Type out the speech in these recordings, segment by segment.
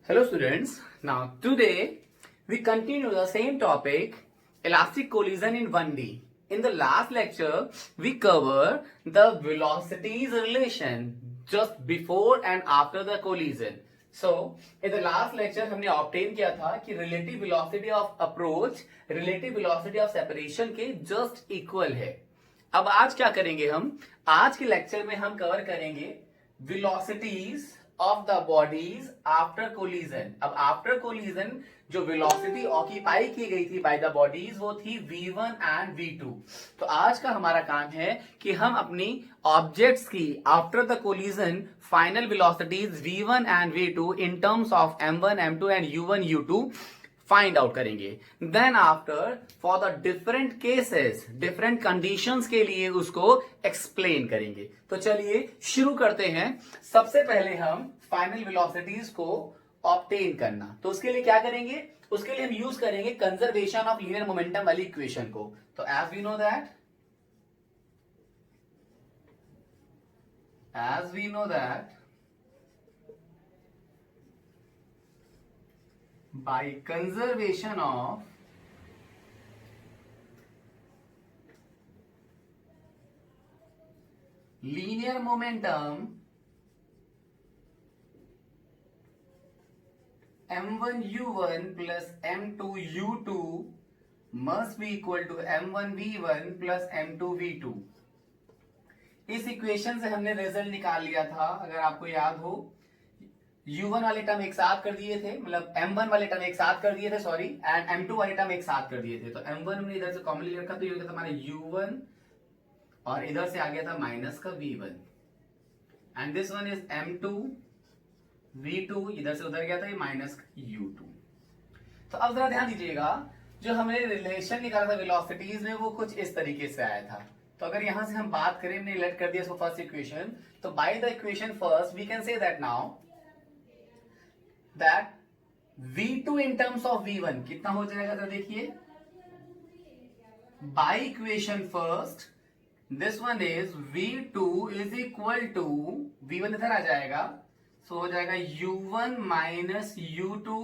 Hello students, now today we continue the same topic elastic collision in 1D. In the last lecture we cover the velocities relation just before and after the collision. So in the last lecture हमने obtain किया था कि relative velocity of approach relative velocity of separation के just equal है. अब आज क्या करेंगे हम? आज के लेक्चर में हम कवर करेंगे velocities of the bodies after collision. अब आफ्टर कोलिजन जो वेलोसिटी ऑक्यूपाई की गई थी बाय द बॉडीज वो थी v1 एंड v2. तो आज का हमारा काम है कि हम अपनी ऑब्जेक्ट्स की after the collision final velocities v1 and v2 in terms of m1 m2 and u1 u2 find out करेंगे. Then after for the different cases different conditions के लिए उसको एक्सप्लेन करेंगे. तो चलिए शुरू करते हैं. सबसे पहले हम फाइनल वेलोसिटीज को ऑब्टेन करना. तो उसके लिए क्या करेंगे? उसके लिए हम यूज करेंगे कंजर्वेशन ऑफ लीनियर मोमेंटम वाली इक्वेशन को. तो as we know that by conservation of linear momentum m1 u1 plus m2 u2 must be equal to m1 v1 plus m2 v2. इस इक्वेशन से हमने रिजल्ट निकाल लिया था. अगर आपको याद हो u1 वाले टर्म एक साथ कर दिए थे, मतलब m1 वाले टर्म एक साथ कर दिए थे सॉरी, एंड m2 वाले टर्म एक साथ कर दिए थे. तो m1 हमने इधर से कॉमन ले रखा तो ये हो गया था हमारा u1 और इधर से आ गया था माइनस का v1 and this one is m2 v2 इधर से उधर गया था ये माइनस का u2. तो अब जरा ध्यान दीजिएगा, जो हमने रिलेशन निकाला था वेलोसिटीज में वो कुछ इस तरीके से आया था. तो अगर यहां से हम बात करें, हमने लेट कर दिया इसको फर्स्ट इक्वेशन. तो by the equation first we can say that now that v2 in terms of v1 कितना हो जाएगा? तो देखिए by equation first this one is v2 is equal to v1 इधर आ जाएगा, सो हो जाएगा u1 minus u2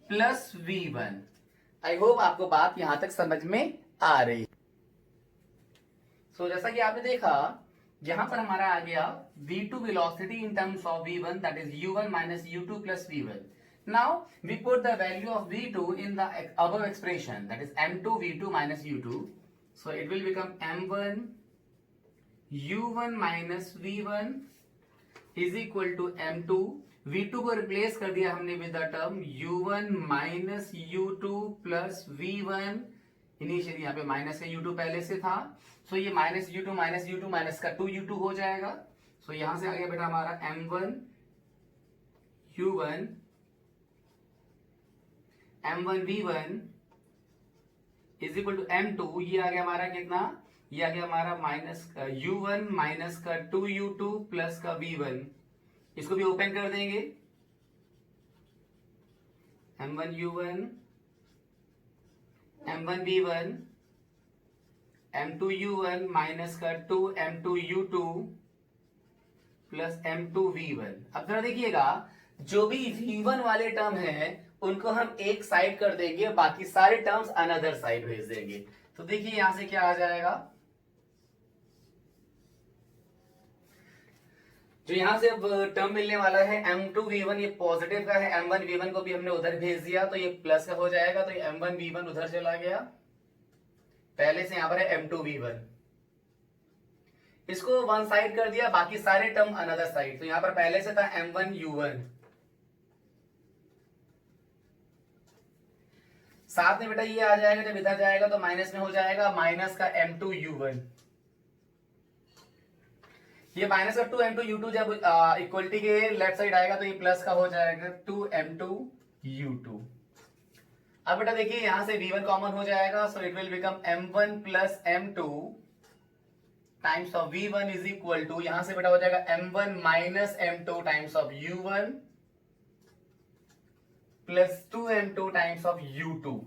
plus v1. I hope आपको बात यहां तक समझ में आ रही है. सो जैसा कि आपने देखा यहां पर हमारा आ गया v2 velocity in terms of v1 that is u1 minus u2 plus v1. Now we put the value of v2 in the above expression, that is m2 v2 minus u2. So it will become m1 u1 minus v1 is equal to m2. v2 को replace कर दिया हमने with the term u1 minus u2 plus v1. Initially यहाँ पे minus का u2 पहले से था, सो ये माइनस u2 माइनस का 2u2 हो जाएगा. सो यहां से आ गया बेटा हमारा m1 u1 m1 v1 is equal to m2. ये आ गया हमारा कितना? ये आ गया हमारा माइनस u1 माइनस का 2u2 प्लस का v1. इसको भी ओपन कर देंगे. m1 u1 m1 v1 m2 u1 minus का 2 m2 u2 plus m2 v1. अब जरा देखिएगा, जो भी v1 वाले टर्म है उनको हम एक साइड कर देंगे, बाकी सारे टर्म्स अनदर साइड भेज देंगे. तो देखिए यहां से क्या आ जाएगा, जो यहां से अब टर्म मिलने वाला है m2 v1 ये पॉजिटिव का है, m1 v1 को भी हमने उधर भेज दिया तो ये प्लस का हो जाएगा. तो ये m1 v1 उधर चला गया, पहले से यहां पर है m2 v1, इसको वन साइड कर दिया, बाकी सारे टर्म अनदर साइड. तो यहां पर पहले से था m1 u1, साथ में बेटा ये आ जाएगा, जब इधर जाएगा तो माइनस में हो जाएगा माइनस का m2 u1. ये माइनस का 2 m2 u2 जब इक्वलिटी के लेफ्ट साइड आएगा तो ये प्लस का हो जाएगा 2 m2 u2. अब बेटा देखिए यहां से v1 कॉमन हो जाएगा, so it will become m1 plus m2 times of v1 is equal to, यहां से बेटा हो जाएगा m1 minus m2 times of u1 plus 2m2 times of u2.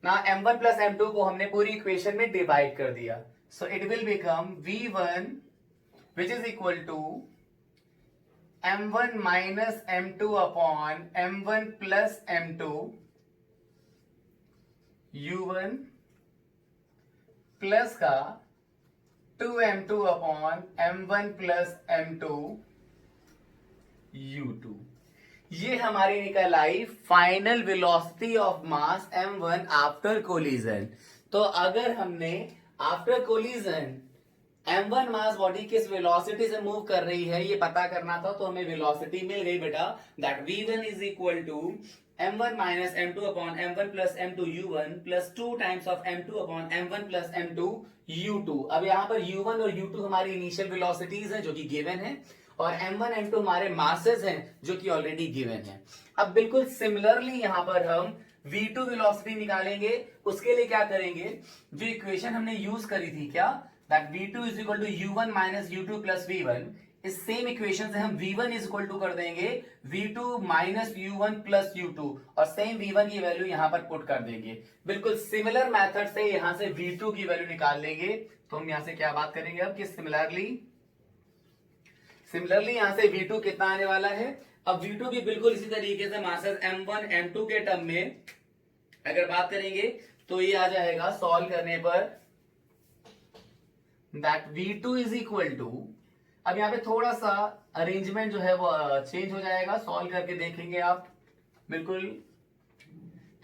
ना m1 प्लस m2 को हमने पूरी इक्वेशन में डिवाइड कर दिया, सो it will become v1 which is equal to m1 minus m2 upon m1 plus m2 u1 plus का 2m2 upon m1 plus m2 u2। ये हमारी निकल आई final velocity of mass m1 after collision. तो अगर हमने after collision m1 mass body किस velocity से मूव कर रही है ये पता करना था, तो हमें वेलोसिटी मिल गई बेटा, that v1 is equal to m1 minus m2 upon m1 plus m2 u1 plus 2 times of m2 upon m1 plus m2 u2। अब यहां पर u1 और u2 हमारी इनिशियल वेलोसिटीज हैं जो कि गिवन है, और m1 m2 हमारे मासेस हैं जो कि ऑलरेडी गिवन है। अब बिल्कुल सिमिलरली यहां पर हम v2 वेलोसिटी निकालेंगे। उसके लिए क्या करेंगे, जो इक्वेशन हमने यूज करी थी क्या, that v2 is equal to u1 minus u2 plus v1, इस सेम इक्वेशन से हम v1 इज इक्वल टू कर देंगे v2 minus u1 plus u2, और सेम v1 की वैल्यू यहां पर पुट कर देंगे। बिल्कुल सिमिलर मेथड से यहां से v2 की वैल्यू निकाल लेंगे। तो हम यहां से क्या बात करेंगे अब कि सिमिलरली यहां से v2 कितना आने वाला है। अब v2 भी बिल्कुल इसी तरीके से मासेस m1 m2 के टर्म में अगर बात करेंगे तो ये आ जाएगा सॉल्व करने पर that v2 is equal to, अब यहां पे थोड़ा सा अरेंजमेंट जो है वो चेंज हो जाएगा, सॉल्व करके देखेंगे आप बिल्कुल।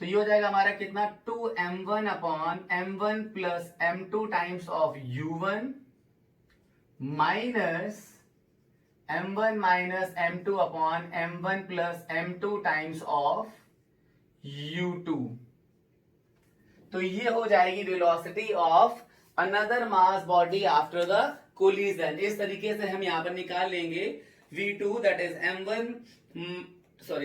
तो ये हो जाएगा हमारा कितना, 2m1 upon m1 plus m2 times of u1 minus m1 minus m2 upon m1 plus m2 times of u2। तो ये हो जाएगी velocity of another mass body after the collision. इस तरीके से हम यहां पर निकाल लेंगे v2 that is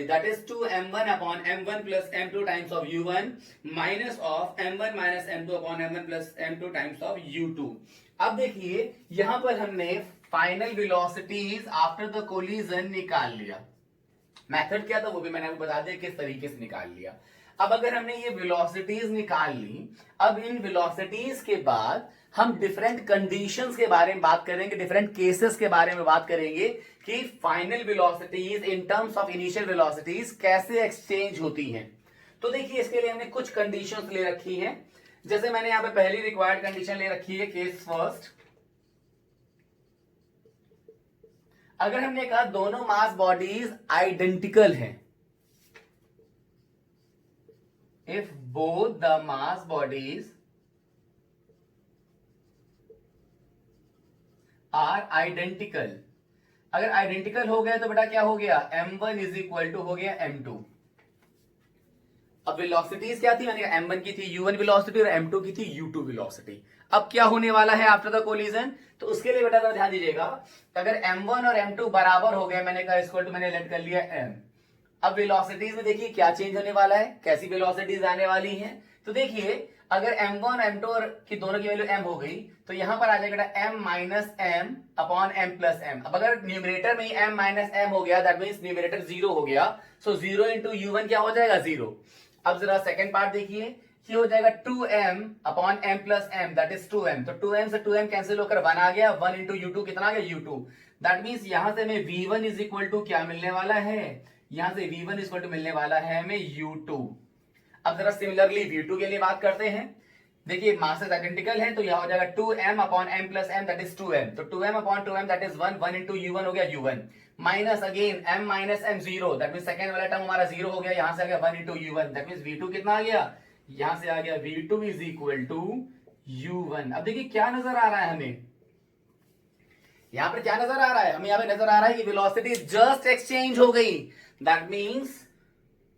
that is 2m1 upon m1 plus m2 times of u1 minus of m1 minus m2 upon m1 plus m2 times of u2। अब देखिए यहां पर हमने final velocities after the collision निकाल लिया। मेथड क्या था वो भी मैंने आपको बता दिया किस तरीके से निकाल लिया। अब अगर हमने ये वेलोसिटीज निकाल ली, अब इन वेलोसिटीज के बाद हम डिफरेंट कंडीशंस के बारे में बात करेंगे, डिफरेंट केसेस के बारे में बात करेंगे कि final velocities in terms of initial velocities कैसे एक्सचेंज होती हैं। तो देखिए इसके लिए हमने कुछ कंडीशंस ले रखी हैं। जैसे मैंने यहां पे पहली रिक्वायर्ड कंडीशन ले रखी है केस फर्स्ट। अगर हमने कहा दोनों मास बॉडीज आइडेंटिकल हैं, if both the mass bodies are identical, अगर आइडेंटिकल हो गया तो बेटा क्या हो गया, m1 इज इक्वल टू हो गया m2। अब वेलोसिटीज क्या थी, मैंने कहा m1 की थी u1 वेलोसिटी और m2 की थी u2 वेलोसिटी। अब क्या होने वाला है आफ्टर द कोलिजन, तो उसके लिए बेटा ध्यान दीजिएगा, अगर m1 और m2 बराबर हो गए, मैंने कहा इक्वल टू मैंने लेट कर लिया m। अब वेलोसिटीज में देखिए क्या चेंज होने वाला है, कैसी वेलोसिटीज आने वाली हैं। तो देखिए अगर m1 m2 की दोनों की वैल्यू m हो गई तो यहां पर आ जाएगा m minus m upon m plus m। अब अगर न्यूमरेटर में m माइनस m हो गया दैट मींस न्यूमरेटर 0 हो गया, सो 0 इंटू u1 क्या हो जाएगा 0। अब जरा सेकंड पार्ट देखिए, ये हो जाएगा 2m upon m plus m that is 2m। तो 2m से 2m कैंसिल होकर 1 आ गया, 1 इंटू u2 कितना आ गया u2। दैट मींस यहां से हमें v1 इज इक्वल टू क्या मिलने वाला है, यहां से v1 इक्वल टू मिलने वाला है हमें u2। अब जरा सिमिलरली v2 के लिए बात करते हैं। देखिए मासेस आइडेंटिकल हैं तो यह हो जाएगा 2m upon m plus m that is 2m। तो 2m upon 2m that is 1, 1 into u1 हो गया u1 minus again m minus m 0 that means second वाला टर्म हमारा 0 हो गया, यहां से आ गया 1 into u1 that means v2 कितना आ गया, यहां से आ गया v2 is equal to u1। अब देखिए क्या नजर आ रहा है हमें, यहां पर क्या नजर आ रहा है, हमें यहां पे नजर आ रहा है कि वेलोसिटी जस्ट एक्सचेंज हो गई। दैट मींस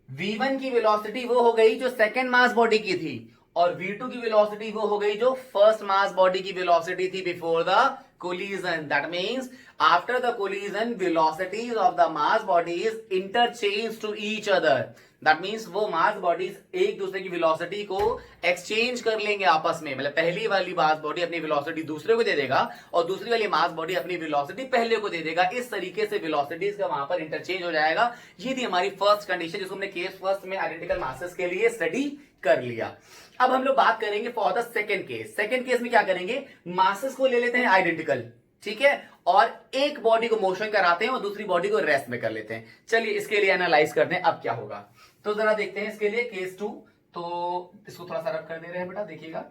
v1 की वेलोसिटी वो हो गई जो सेकंड मास बॉडी की थी, और v2 की वेलोसिटी वो हो गई जो फर्स्ट मास बॉडी की वेलोसिटी थी before the collision। That means after the collision velocities of the mass bodies interchange to each other। That means वो मास बॉडीज एक दूसरे की वेलोसिटी को एक्सचेंज कर लेंगे आपस में, मतलब पहली वाली मास बॉडी अपनी वेलोसिटी दूसरे को दे देगा और दूसरी वाली मास बॉडी अपनी वेलोसिटी पहले को दे देगा। इस तरीके से वेलोसिटीज का वहां पर इंटरचेंज हो जाएगा। ये थी हमारी फर्स्ट कंडीशन जिसको हमने केस फर्स्ट में आइडेंटिकल मासेस के लिए स्टडी कर लिया। अब हम लोग बात करेंगे for the second case. Second case में क्या करेंगे, मासेस को ले लेते हैं आइडेंटिकल, ठीक है, और एक बॉडी को मोशन कराते हैं और दूसरी बॉडी को रेस्ट में कर लेते हैं। चलिए इसके लिए एनालाइज करते हैं अब क्या होगा। तो जरा देखते हैं इसके लिए केस 2। तो इसको थोड़ा सा रब कर दे रहे हैं बेटा, देखिएगा।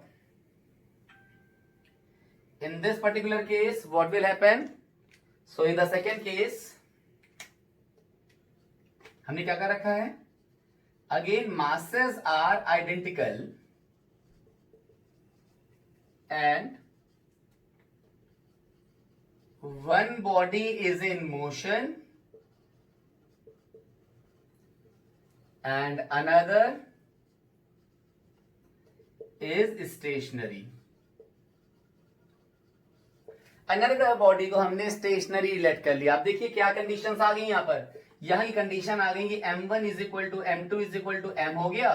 In this particular case what will happen, so in the second case हमने क्या कर रखा है, again masses are identical and one body is in motion and another is stationary। Another body को हमने स्टेशनरी लेट कर लिया। अब देखिए क्या कंडीशंस आ गई यहां पर, यहां की कंडीशन आ गई कि m1 is equal to m2 is equal to m हो गया,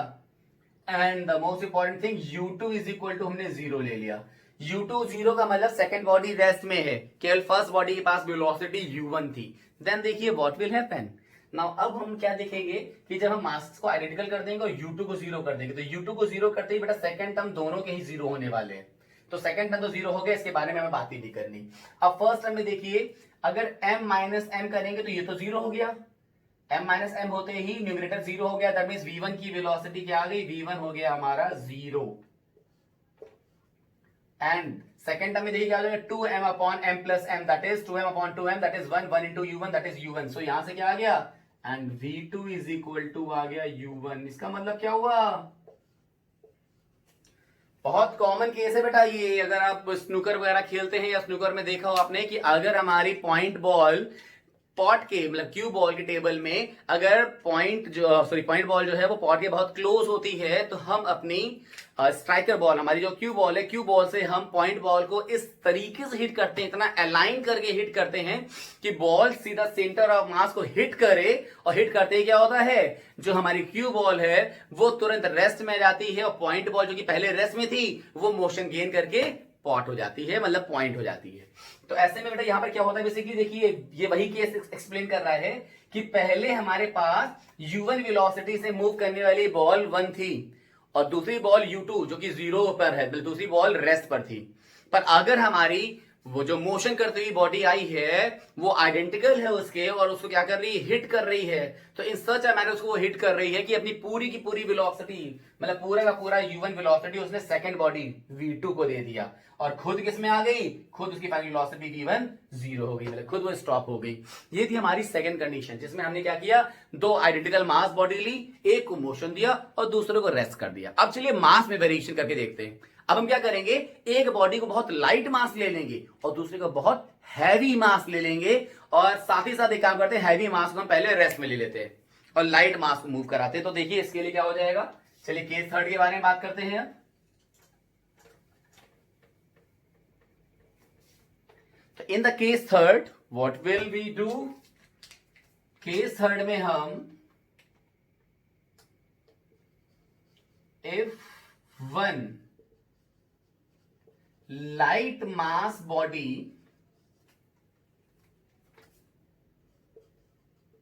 and the most important thing u2 is equal to हमने 0 ले लिया। u2 0 का मतलब सेकंड बॉडी रेस्ट में है, केवल फर्स्ट बॉडी के पास वेलोसिटी u1 थी। देन देखिए व्हाट विल हैपन नाउ, अब हम क्या देखेंगे कि जब हम मास को आइडेंटिकल कर देंगे और u2 को 0 कर देंगे, तो u2 को 0 करते ही बेटा सेकंड टर्म दोनों के ही 0 होने वाले हैं। तो सेकंड टर्म तो 0 हो गया, इसके बारे में हमें बात ही नहीं करनी। अब फर्स्ट टर्म में देखिए, अगर m माइनस m करेंगे तो ये तो 0 हो गया, m माइनस m होते ही न्यूमरेटर 0 हो गया, दैट मींस v1 की वेलोसिटी क्या आ गई, v1 हो गया हमारा 0। एंड सेकंड टर्म में देखिए क्या हो जाएगा, 2m upon m plus m, that is 2m upon 2m, that is 1 1 into u1, that is u1। So यहां से क्या आ गया, and v2 is equal to आ गया u1। इसका मतलब क्या हुआ, बहुत कॉमन केस है बेटा ये, अगर आप स्नूकर वगैरह खेलते हैं या स्नूकर में देखा हो आपने कि अगर हमारी पॉइंट बॉल पॉट के मतलब क्यू बॉल के टेबल में अगर पॉइंट बॉल जो है वो पॉट के बहुत क्लोज होती है, तो हम अपनी स्ट्राइकर बॉल, हमारी जो क्यू बॉल है, क्यू बॉल से हम पॉइंट बॉल को इस तरीके से हिट करते हैं, इतना अलाइन करके हिट करते हैं कि बॉल सीधा सेंटर ऑफ मास को हिट करे, और हिट करते ही क्या होता है, जो हमारी क्यू बॉल है वो तुरंत रेस्ट में जाती है, और पॉइंट बॉल जो कि पहले रेस्ट में थी वो मोशन गेन करके पॉट हो जाती है, मतलब पॉइंट हो जाती है। तो ऐसे में बेटा यहां पर क्या होता है, बेसिकली देखिए ये वही केस एक्सप्लेन कर रहा है कि पहले हमारे पास u1 वेलोसिटी से मूव करने वाली बॉल 1 थी और दूसरी बॉल u2 जो कि 0 पर है, दूसरी बॉल रेस्ट पर थी। पर अगर हमारी वो जो मोशन करती हुई बॉडी आई है वो आइडेंटिकल है उसके, और उसको क्या कर रही है, हिट कर रही है, तो इन सच अ मैनर उसको वो हिट कर रही है कि अपनी पूरी की पूरी वेलोसिटी, मतलब पूरा का पूरा u1 वेलोसिटी उसने सेकंड बॉडी v2 को दे दिया, और खुद किस में आ गई, खुद उसकी फाइनल वेलोसिटी v1 0 हो गई, मतलब खुद वो स्टॉप हो गई। ये थी हमारी सेकंड कंडीशन, जिसमें हमने क्या किया, दो आइडेंटिकल मास बॉडी ली, एक को मोशन दिया और दूसरे को रेस्ट कर दिया। अब चलिए मास में वेरिएशन करके देखते हैं। अब हम क्या करेंगे, एक बॉडी को बहुत लाइट मास ले लेंगे और दूसरे को बहुत हैवी मास ले लेंगे, और साथ ही साथ एक काम करते हैं, हैवी मास को हम पहले रेस्ट में ले लेते हैं और लाइट मास को मूव कराते हैं। तो देखिए इसके लिए क्या हो जाएगा, चलिए केस थर्ड के बारे में बात करते हैं। तो in the case third what will we do, case third में हम if one light mass body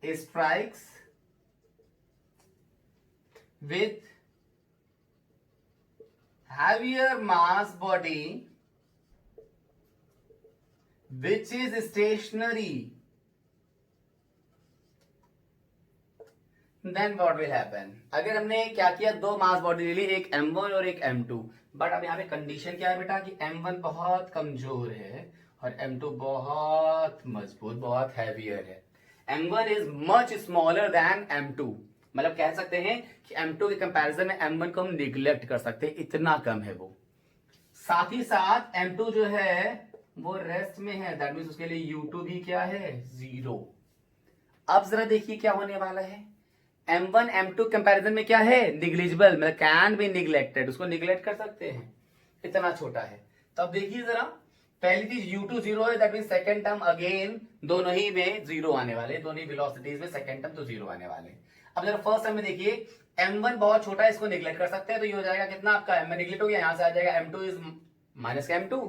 strikes with heavier mass body which is stationary, then what will happen. अगर हमने क्या किया, दो मास बॉडी ले ली, एक m1 और एक m2, बट अब यहाँ पे कंडीशन क्या है बेटा कि m1 बहुत कमजोर है और m2 बहुत मजबूत, बहुत हैवियर है। m1 is much smaller than m2, मतलब कह सकते हैं कि m2 के कंपैरिजन में m1 को हम निग्लेक्ट कर सकते हैं, इतना कम है वो। साथ ही साथ m2 जो है वो रेस्ट में है, दैट मीन्स उसके लिए u2 भी क्या है, 0। अब जरा देखिए क्या होने वाला है, m1 m2 कंपैरिजन में क्या है, निग्लिजिबल, मतलब कैन बी निग्लेक्टेड, उसको निग्लेक्ट कर सकते हैं, इतना छोटा है। तो अब देखिए जरा, पहली चीज u2 0 है, that means second term again दोनों ही में 0 आने वाले, दोनों ही वेलोसिटीज में सेकंड टर्म तो 0 आने वाले। अब जरा फर्स्ट टर्म में देखिए, m1 बहुत छोटा है, इसको निग्लेक्ट कर सकते हैं, तो ये हो जाएगा कितना आपका, m1 निग्लेक्ट हो गया, यहां से आ जाएगा m2 इज माइनस का m2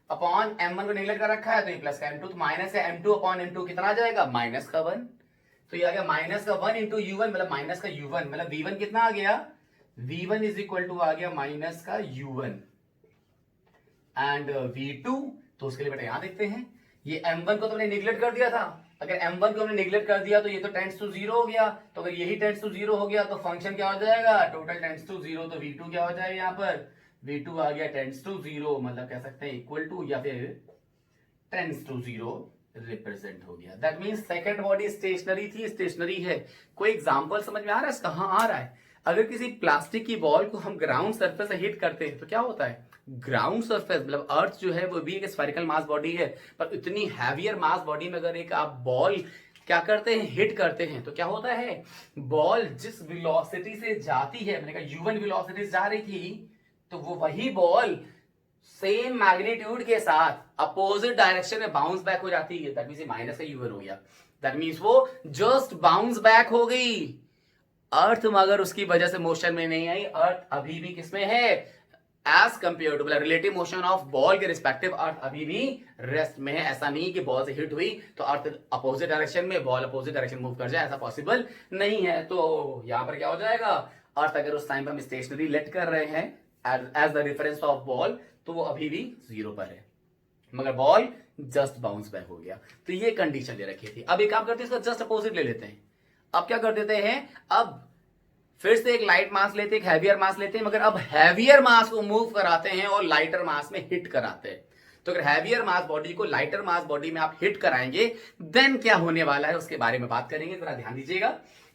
अपॉन m1 को निग्लेक्ट कर रखा है तो ये प्लस का m2, तो माइनस का m2 अपॉन m2 कितना आ जाएगा, माइनस का 1। तो ये आ गया माइनस का 1 इंटू u1, मतलब माइनस का u1, मतलब v1 कितना आ गया, v1 इज इक्वल टू आ गया माइनस का u1, एंड v2 तो उसके लिए बेटा यहां देखते हैं, ये m1 को तो हमने निगलेक्ट कर दिया था, अगर m1 को हमने निगलेक्ट कर दिया तो ये तो टेंड्स टू 0 हो गया, तो अगर यही टेंड्स टू 0 हो गया तो फंक्शन क्या हो जाएगा, टोटल टेंड्स टू 0, तो v2 क्या हो जाएगा, यहाँ पर v2 आ गया टेंड्स टू 0, मतलब कह सकते हैं इक्वल टू या फिर टेंड्स टू 0 रिप्रेजेंट हो गया। That means second body stationary थी, स्टेशनरी है। कोई एग्जांपल समझ में आ रहा है, कहां आ रहा है? अगर किसी प्लास्टिक की बॉल को हम ग्राउंड सरफेस से हिट करते हैं तो क्या होता है, ग्राउंड सरफेस मतलब अर्थ जो है वो भी एक स्फेरिकल मास बॉडी है, पर इतनी हैवियर मास बॉडी में अगर एक आप बॉल क्या करते हैं, हिट करते हैं, तो क्या होता है, बॉल जिस वेलोसिटी से जाती है, मैंने कहा u1 वेलोसिटी से जा रही थी, तो वो वही बॉल सेम मैग्नीट्यूड के साथ अपोजिट डायरेक्शन में बाउंस बैक हो जाती है। दैट मींस ये माइनस का u1 हो गया, दैट मींस वो जस्ट बाउंस बैक हो गई। अर्थ मगर उसकी वजह से मोशन में नहीं आई, अर्थ अभी भी किसमें है, as compare to relative motion of ball के रिस्पेक्टिव अर्थ अभी भी रेस्ट में है। ऐसा नहीं कि बॉल से हिट हुई तो अर्थ अपोजिट डायरेक्शन में, बॉल अपोजिट डायरेक्शन मूव कर जाए, ऐसा पॉसिबल नहीं है। तो यहां पर क्या हो जाएगा, अर्थ अगर उस टाइम पर हम स्टेशनरी लेट कर रहे हैं as the reference of ball, तो वो अभी भी 0 पर है, मगर बॉल जस्ट बाउंस बैक हो गया। तो ये कंडीशन ले रखी थी। अब एक काम करते हैं, इसका जस्ट अपोजिट ले लेते हैं। अब क्या कर देते हैं, अब फिर से एक लाइट मास लेते हैं, एक हैवियर मास लेते हैं, मगर अब हैवियर मास को मूव कराते हैं और लाइटर मास में हिट कराते हैं। तो अगर हैवियर मास बॉडी को लाइटर मास बॉडी में आप हिट कराएंगे, देन क्या होने वाला है उसके बारे में बात करेंगे, जरा ध्यान दीजिएगा।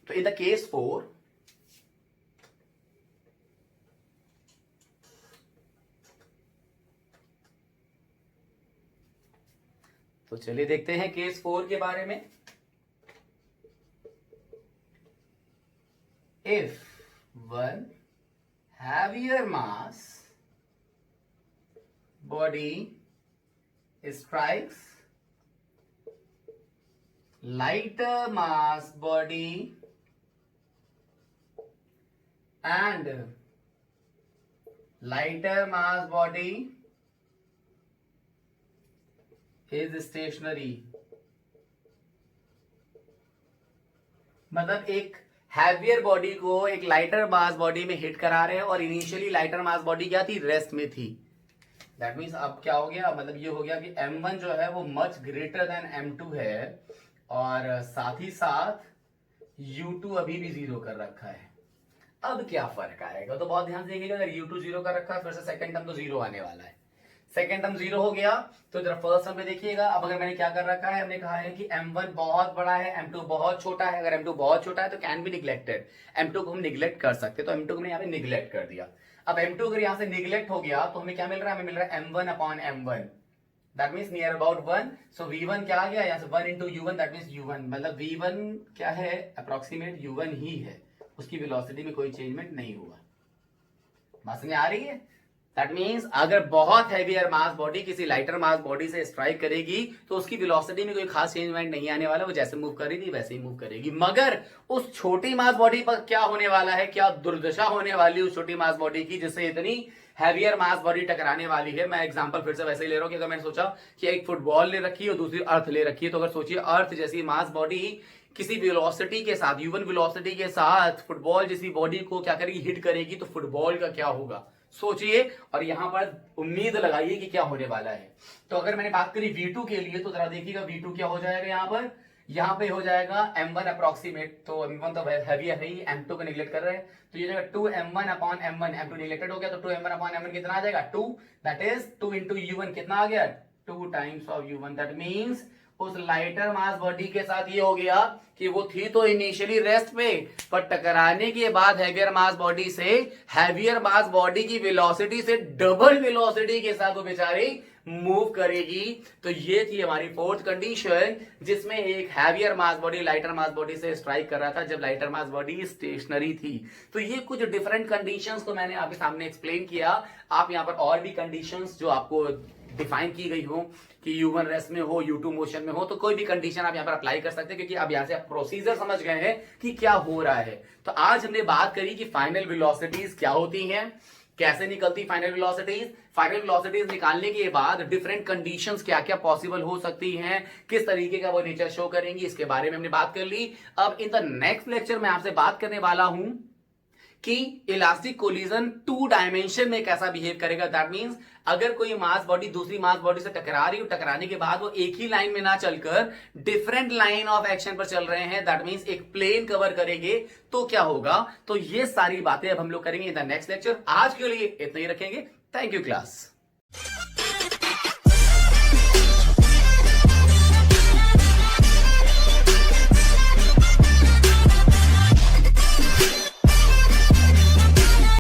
तो इन द केस 4, तो चलिए देखते हैं केस 4 के बारे में। If one heavier mass body strikes lighter mass body and lighter mass body is stationary, मतलब एक हैवियर बॉडी को एक लाइटर मास बॉडी में हिट करा रहे हैं और इनिशियली लाइटर मास बॉडी क्या थी, रेस्ट में थी। दैट मींस अब क्या हो गया, मतलब ये हो गया कि m1 जो है वो मच ग्रेटर देन m2 है, और साथ ही साथ u2 अभी भी 0 कर रखा है। अब क्या फर्क आएगा, तो बहुत ध्यान से देखिएगा, अगर u2 0 कर रखा है, फिर से सेकंड टर्म तो 0 आने वाला है। सेकंड टर्म 0 हो गया, तो जरा फर्स्ट टर्म में देखिएगा। अब अगर मैंने क्या कर रखा है, हमने कहा है कि m1 बहुत बड़ा है, m2 बहुत छोटा है। अगर m2 बहुत छोटा है तो कैन बी निगलेक्टेड, m2 को हम निगलेक्ट कर सकते, तो m2 को मैंने यहाँ पे निगलेक्ट कर दिया। अब m2 अगर यहाँ से निगलेक्ट हो गया तो हमें क्या मिल रहा है, हमें मिल रहा है m1 upon m1, that means near about 1। So v1 क्या आ गया, यहाँ से 1 into u1, that means u1, मतलब v1 क्या है, अप्रोक्सीमेट u1 ही है, उसकी वेलोसिटी में कोई चेंजमेंट नहीं हुआ। बात समझ आ रही है? दैट मींस अगर बहुत हैवियर मास बॉडी किसी लाइटर मास बॉडी से स्ट्राइक करेगी तो उसकी वेलोसिटी में कोई खास चेंजमेंट नहीं आने वाला, वो जैसे मूव कर रही थी वैसे ही मूव करेगी। मगर उस छोटी मास बॉडी पर क्या होने वाला है, क्या दुर्दशा होने वाली उस छोटी मास बॉडी की जिससे इतनी हैवियर मास बॉडी टकराने वाली है। मैं एग्जांपल फिर से वैसे ही ले रहा हूं कि अगर मैंने सोचा कि एक फुटबॉल ले रखी है और दूसरी अर्थ ले रखी है, तो अगर सोचिए अर्थ जैसी मास बॉडी किसी वेलोसिटी के साथ, u1 वेलोसिटी के साथ फुटबॉल जैसी बॉडी को क्या करेगी, हिट करेगी, तो फुटबॉल का क्या होगा सोचिए, और यहां पर उम्मीद लगाइए कि क्या होने वाला है। तो अगर मैंने बात करी v2 के लिए, तो जरा देखिएगा v2 क्या हो जाएगा, यहां पे हो जाएगा m1 अप्रोक्सीमेट, तो m1 तो हैवी है ही, m2 को निगलेक्ट कर रहे हैं, तो ये जाएगा 2m1 upon m1, m2 neglected हो गया, तो 2m1 अपॉन m1 कितना आ जाएगा, 2, दैट इज 2 इंटू u1 कितना आ गया, 2 times of u1। That means उस लाइटर मास बॉडी के साथ ये हो गया कि वो थी तो इनिशियली रेस्ट पे, पर टकराने के बाद हैवियर मास बॉडी से, हैवियर मास बॉडी की वेलोसिटी से डबल वेलोसिटी के साथ वो बेचारी मूव करेगी। तो ये थी हमारी फोर्थ कंडीशन, जिसमें एक heavier mass body lighter mass body से स्ट्राइक कर रहा था जब लाइटर मास बॉडी स्टेशनरी थी। तो ये कुछ डिफरेंट कंडीशंस तो मैंने आपके सामने एक्सप्लेन किया। आप यहाँ पर और भी कंडीशंस जो आपको डिफाइन की गई हो कि u1 रेस्ट में हो, u2 मोशन में हो, तो कोई भी कंडीशन आप यहाँ पर अप्लाई कर सकते हैं, क्योंकि अब यहाँ से आप प्रोसीजर समझ गए हैं कि क्या हो रहा है। तो आज हमने बात करी कि फाइनल वेलोसिटीज क्या होती हैं, कैसे निकलती फाइनल वेलोसिटीज, फाइनल वेलोसिटीज निकालने के बाद डिफरेंट कंडीशंस क्या क्या पॉसिबल हो सकती हैं, किस तरीके का वो नेचर शो करेंगी, इसके बारे में हमने बात कर ली। अब इन द नेक्स्ट लेक्चर में आपसे बात करने वाला हूं कि इलास्टिक कोलिजन 2 डायमेंशन में कैसा बिहेव करेगा। दैट मींस अगर कोई मास बॉडी दूसरी मास बॉडी से टकरा रही हो, टकराने के बाद वो एक ही लाइन में ना चलकर डिफरेंट लाइन ऑफ एक्शन पर चल रहे हैं, दैट मींस एक प्लेन कवर करेंगे, तो क्या होगा। तो ये सारी बातें अब हम लोग करेंगे इन द नेक्स्ट लेक्चर। आज के लिए इतना ही रखेंगे। Thank you class.